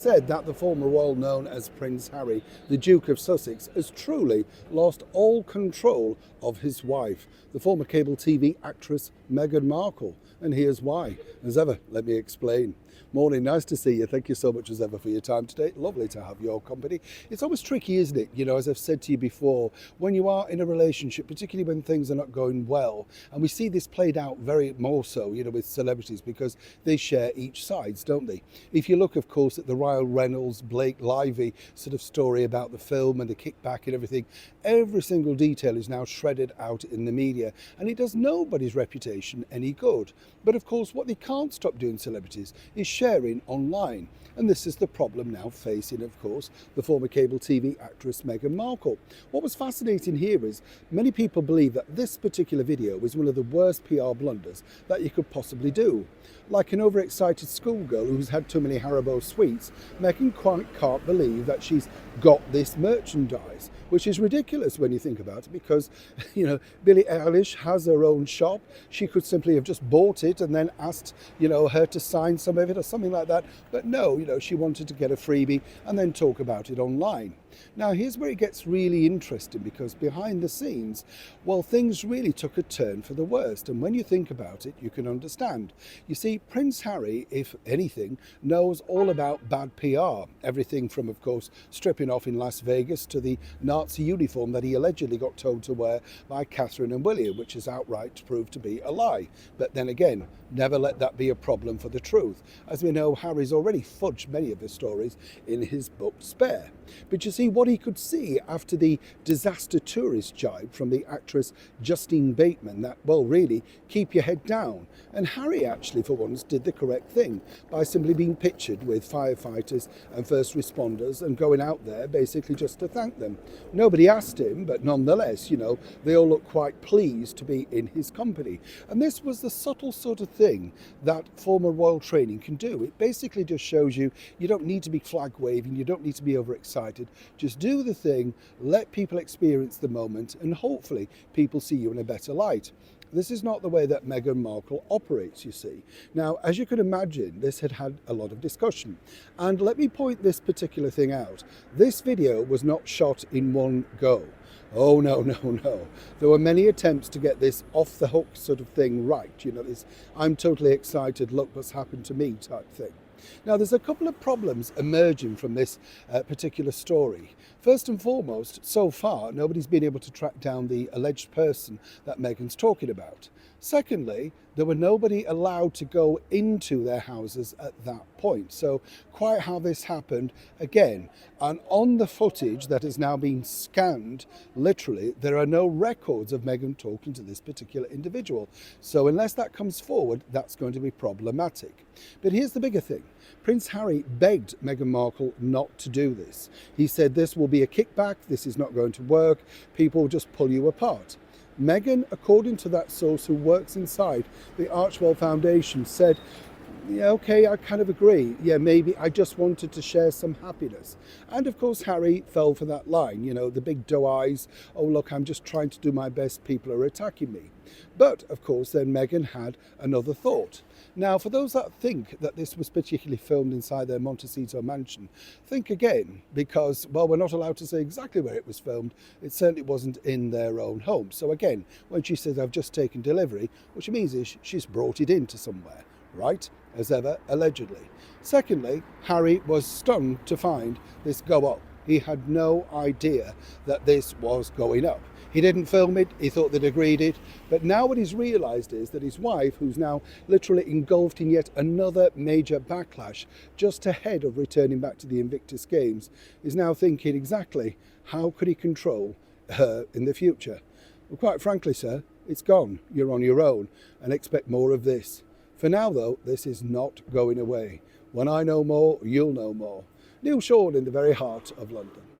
Said that the former royal known as Prince Harry, the Duke of Sussex, has truly lost all control of his wife, the former cable TV actress Meghan Markle. And here's why. As ever, let me explain. Morning, nice to see you. Thank you so much as ever for your time today. Lovely to have your company. It's always tricky, isn't it? You know, as I've said to you before, when you are in a relationship, particularly when things are not going well, and we see this played out very more so, you know, with celebrities because they share each sides, don't they? If you look, of course, at the Ryle Reynolds, Blake Lively sort of story about the film and the kickback and everything, every single detail is now shredded out in the media, and it does nobody's reputation any good. But of course, what they can't stop doing, celebrities, is sharing online. And this is the problem now facing, of course, the former cable TV actress Meghan Markle. What was fascinating here is many people believe that this particular video was one of the worst PR blunders that you could possibly do. Like an overexcited schoolgirl who's had too many Haribo sweets, Meghan can't believe that she's got this merchandise, which is ridiculous when you think about it because, you know, Billie Eilish has her own shop. She could simply have just bought it and then asked, you know, her to sign some of it or something like that. But no, you know, she wanted to get a freebie and then talk about it online. Now, here's where it gets really interesting because behind the scenes, well, things really took a turn for the worst. And when you think about it, you can understand. You see, Prince Harry, if anything, knows all about bad PR. Everything from, of course, stripping off in Las Vegas to the Nazi uniform that he allegedly got told to wear by Catherine and William, which is outright proved to be a lie. But then again, never let that be a problem for the truth. As we know, Harry's already fudged many of the stories in his book Spare. But you see, what he could see after the disaster tourist jibe from the actress Justine Bateman, that, well, really, keep your head down. And Harry actually, for once, did the correct thing by simply being pictured with firefighters and first responders and going out there basically just to thank them. Nobody asked him, but nonetheless, you know, they all looked quite pleased to be in his company. And this was the subtle sort of thing that former royal training can do. It basically just shows you don't need to be flag waving, you don't need to be overexcited. Just do the thing, let people experience the moment, and hopefully people see you in a better light. This is not the way that Meghan Markle operates, you see. Now, as you can imagine, this had had a lot of discussion. And let me point this particular thing out. This video was not shot in one go. Oh, no, no, no. There were many attempts to get this off the hook sort of thing right. You know, this I'm totally excited, look what's happened to me type thing. Now, there's a couple of problems emerging from this particular story. First and foremost, so far, nobody's been able to track down the alleged person that Meghan's talking about. Secondly, there were nobody allowed to go into their houses at that point. So quite how this happened, again, and on the footage that has now been scanned, literally, there are no records of Meghan talking to this particular individual. So unless that comes forward, that's going to be problematic. But here's the bigger thing. Prince Harry begged Meghan Markle not to do this. He said this will be a kickback, this is not going to work, people will just pull you apart. Meghan, according to that source who works inside the Archwell Foundation, said, yeah, okay, I kind of agree. Yeah, maybe I just wanted to share some happiness. And of course, Harry fell for that line, you know, the big doe eyes. Oh, look, I'm just trying to do my best. People are attacking me. But of course, then Meghan had another thought. Now, for those that think that this was particularly filmed inside their Montecito mansion, think again, because, well, we're not allowed to say exactly where it was filmed. It certainly wasn't in their own home. So again, when she says, I've just taken delivery, what she means is she's brought it into somewhere, right? As ever, allegedly. Secondly, Harry was stunned to find this go up. He had no idea that this was going up. He didn't film it, he thought they'd agreed it, but now what he's realised is that his wife, who's now literally engulfed in yet another major backlash just ahead of returning back to the Invictus Games, is now thinking exactly how could he control her in the future. Well, quite frankly, sir, it's gone. You're on your own, and expect more of this. For now, though, this is not going away. When I know more, you'll know more. Neil Sean in the very heart of London.